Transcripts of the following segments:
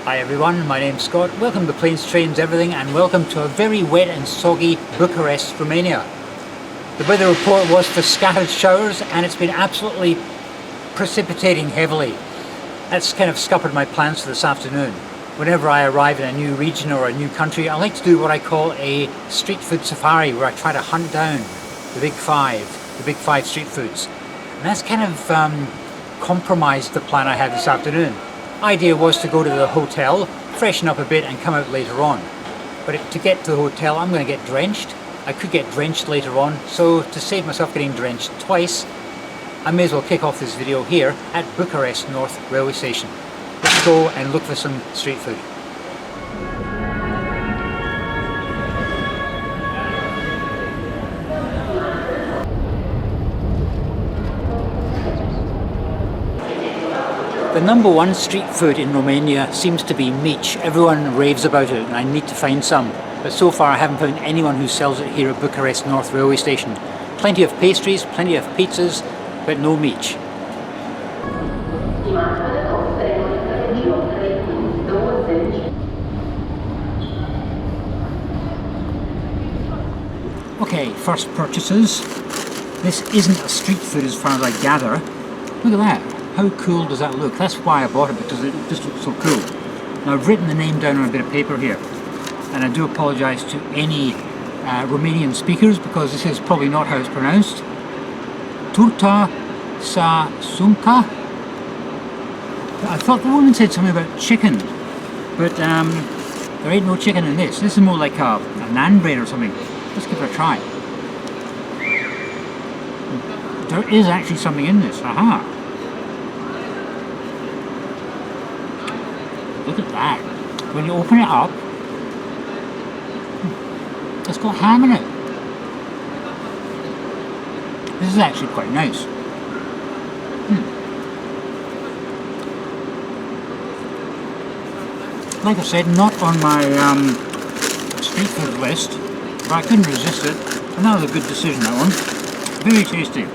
Hi everyone, my name's Scott. Welcome to Planes, Trains, Everything, and welcome to a very wet and soggy Bucharest, Romania. The weather report was for scattered showers and it's been absolutely precipitating heavily. That's kind of scuppered my plans for this afternoon. Whenever I arrive in a new region or a new country, I like to do what I call a street food safari, where I try to hunt down the big five street foods. And that's kind of compromised the plan I had this afternoon. Idea was to go to the hotel, freshen up a bit and come out later on. But to get to the hotel I'm going to get drenched. I could get drenched later on, so to save myself getting drenched twice, I may as well kick off this video here at Bucharest North railway station. Let's go and look for some street food. The number one street food in Romania seems to be mici. Everyone raves about it and I need to find some. But so far I haven't found anyone who sells it here at Bucharest North railway station. Plenty of pastries, plenty of pizzas, but no mici. Okay, first purchases. This isn't a street food as far as I gather. Look at that. How cool does that look? That's why I bought it, because it just looks so cool. Now I've written the name down on a bit of paper here, and I do apologise to any Romanian speakers, because this is probably not how it's pronounced. Turta sa sunca. I thought the woman said something about chicken, but there ain't no chicken in this. This is more like a naan bread or something. Let's give it a try. There is actually something in this. Aha! Look at that. When you open it up, it's got ham in it. This is actually quite nice. Like I said, not on my street food list, but I couldn't resist it. And that was a good decision, that one. Very tasty.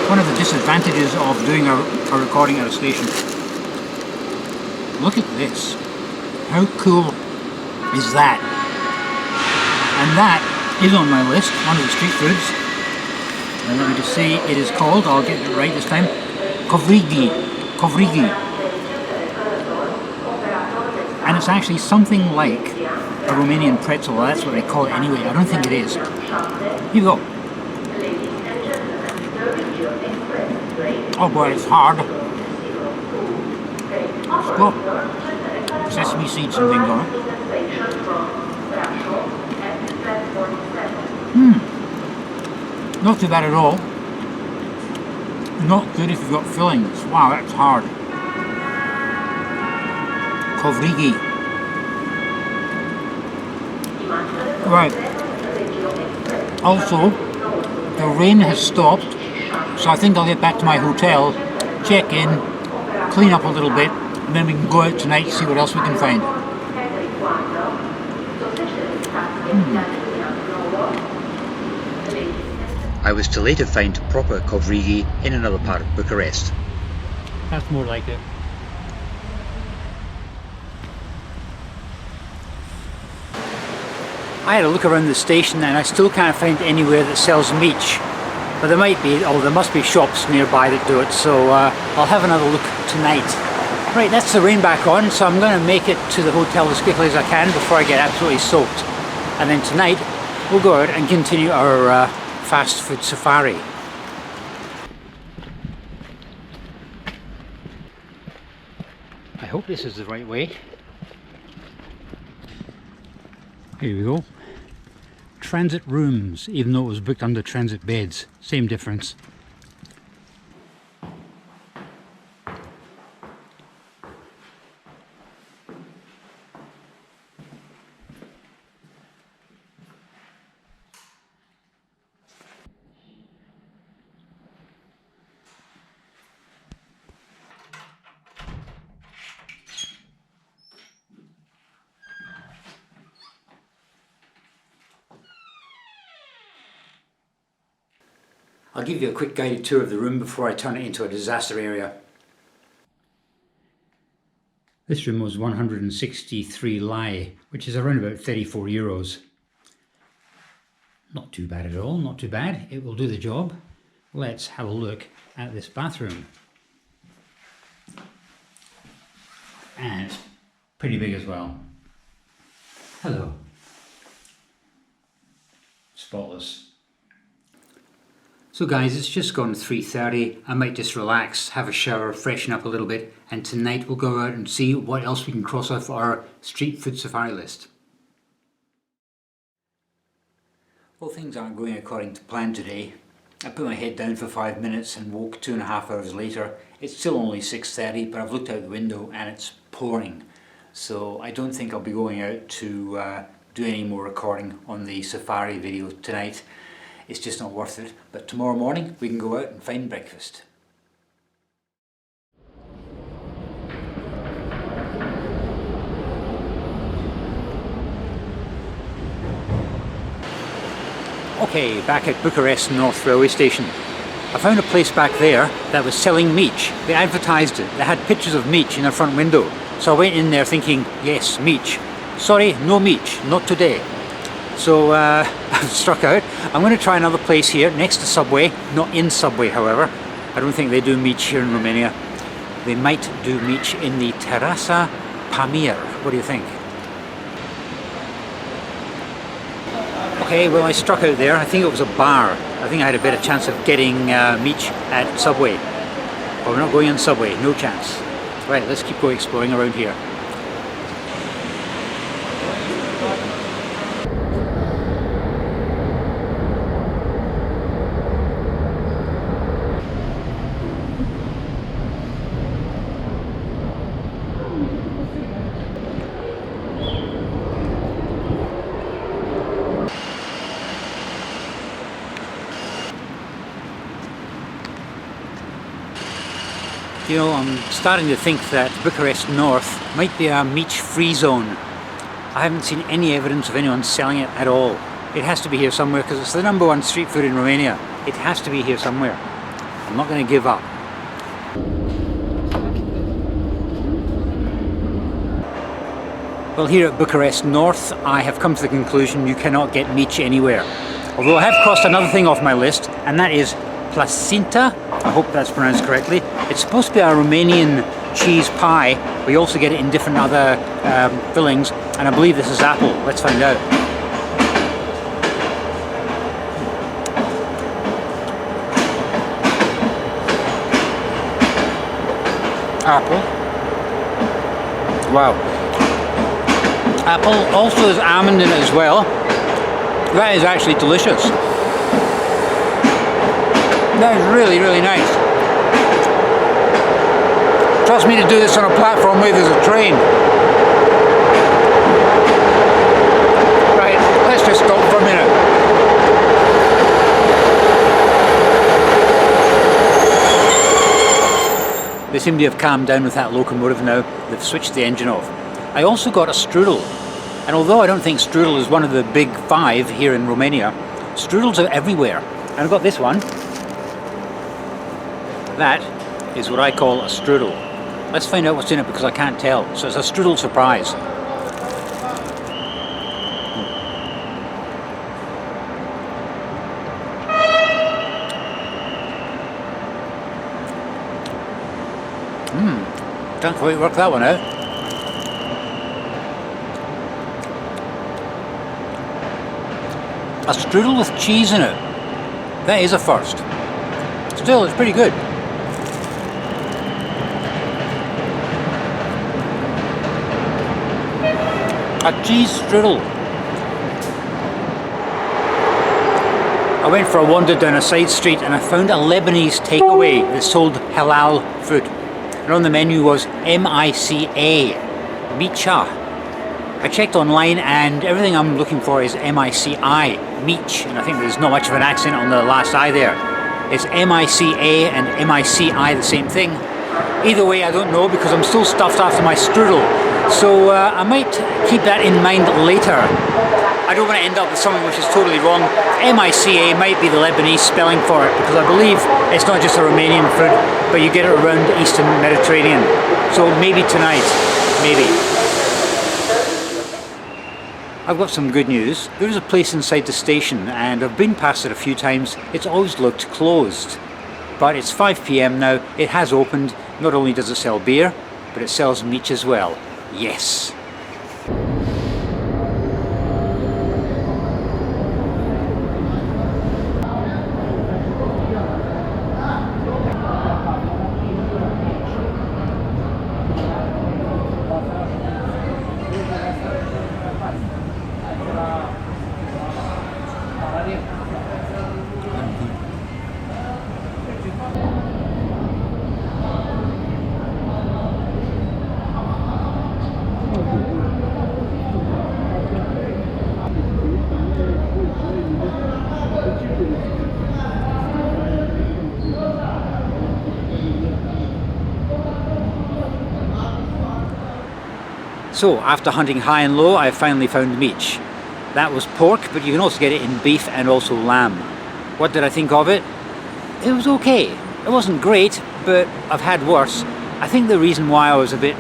One of the disadvantages of doing a recording at a station. Look at this. How cool is that? And that is on my list, one of the street foods. And let me just say it is called, I'll get it right this time, covrigi. Covrigi. And it's actually something like a Romanian pretzel. Well, that's what they call it anyway. I don't think it is. Here we go. Oh boy, it's hard. It's got sesame seeds and things on it. Not too bad at all. Not good if you've got fillings. Wow, that's hard. Covrigi. Right. Also, the rain has stopped. So I think I'll get back to my hotel, check in, clean up a little bit, and then we can go out tonight and see what else we can find. I was to later find proper covrigi in another part of Bucharest. That's more like it. I had a look around the station and I still can't find anywhere that sells mici. But there might be, or there must be shops nearby that do it, so I'll have another look tonight. Right, that's the rain back on, so I'm going to make it to the hotel as quickly as I can before I get absolutely soaked. And then tonight, we'll go out and continue our fast food safari. I hope this is the right way. Here we go. Transit rooms, even though it was booked under TranzitBeds. Same difference. I'll give you a quick guided tour of the room before I turn it into a disaster area. This room was 163 lei, which is around about 34 euros. Not too bad at all, not too bad. It will do the job. Let's have a look at this bathroom. And it's pretty big as well. Hello. Spotless. So guys, it's just gone 3:30. I might just relax, have a shower, freshen up a little bit, and tonight we'll go out and see what else we can cross off our street food safari list. Well, things aren't going according to plan today. I put my head down for 5 minutes and woke 2.5 hours later. It's still only 6:30, but I've looked out the window and it's pouring. So I don't think I'll be going out to do any more recording on the safari video tonight. It's just not worth it. But tomorrow morning we can go out and find breakfast. Okay, back at Bucharest North railway station. I found a place back there that was selling mici. They advertised it. They had pictures of mici in their front window. So I went in there thinking, yes, mici. Sorry, no mici, not today. So I've struck out. I'm going to try another place here next to Subway. Not in Subway, however. I don't think they do mici here in Romania. They might do mici in the Terasa Pamir. What do you think? Okay, well I struck out there. I think it was a bar. I think I had a better chance of getting mici at Subway. But we're not going on Subway, no chance. Right, let's keep going exploring around here. You know, I'm starting to think that Bucharest North might be a mici-free zone. I haven't seen any evidence of anyone selling it at all. It has to be here somewhere because it's the #1 street food in Romania. It has to be here somewhere. I'm not going to give up. Well, here at Bucharest North, I have come to the conclusion you cannot get mici anywhere. Although I have crossed another thing off my list, and that is placinta. I hope that's pronounced correctly. It's supposed to be a Romanian cheese pie. We also get it in different other fillings, and I believe this is apple. Let's find out. Apple. Wow. Apple also has almond in it as well. That is actually delicious. That is really, really nice. Trust me to do this on a platform where there's a train. Right, let's just stop for a minute. They seem to have calmed down with that locomotive now. They've switched the engine off. I also got a strudel. And although I don't think strudel is one of the big 5 here in Romania, strudels are everywhere. And I've got this one. That is what I call a strudel. Let's find out what's in it because I can't tell. So it's a strudel surprise. Can't quite work that one out. A strudel with cheese in it. That is a first. Still, it's pretty good. A cheese strudel. I went for a wander down a side street and I found a Lebanese takeaway that sold halal food. And on the menu was M-I-C-A, mica. I checked online and everything I'm looking for is M-I-C-I, mici. And I think there's not much of an accent on the last I there. It's M-I-C-A and M-I-C-I the same thing. Either way, I don't know because I'm still stuffed after my strudel. So I might keep that in mind later. I don't want to end up with something which is totally wrong. MICA might be the Lebanese spelling for it, because I believe it's not just a Romanian food, but you get it around the Eastern Mediterranean. So maybe tonight, maybe. I've got some good news. There is a place inside the station, and I've been past it a few times. It's always looked closed. But it's 5 PM now, it has opened. Not only does it sell beer, but it sells mici as well. Yes. So, after hunting high and low, I finally found mici. That was pork, but you can also get it in beef and also lamb. What did I think of it? It was okay. It wasn't great, but I've had worse. I think the reason why I was a bit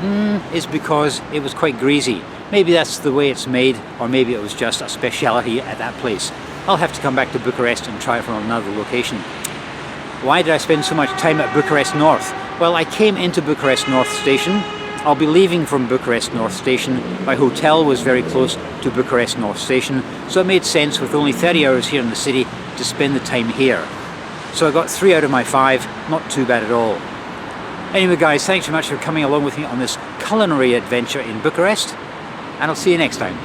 is because it was quite greasy. Maybe that's the way it's made, or maybe it was just a speciality at that place. I'll have to come back to Bucharest and try it from another location. Why did I spend so much time at Bucharest North? Well, I came into Bucharest North station. I'll be leaving from Bucharest North station. My hotel was very close to Bucharest North station, so it made sense with only 30 hours here in the city to spend the time here. So I got 3 out of my 5, not too bad at all. Anyway guys, thanks very much for coming along with me on this culinary adventure in Bucharest, and I'll see you next time.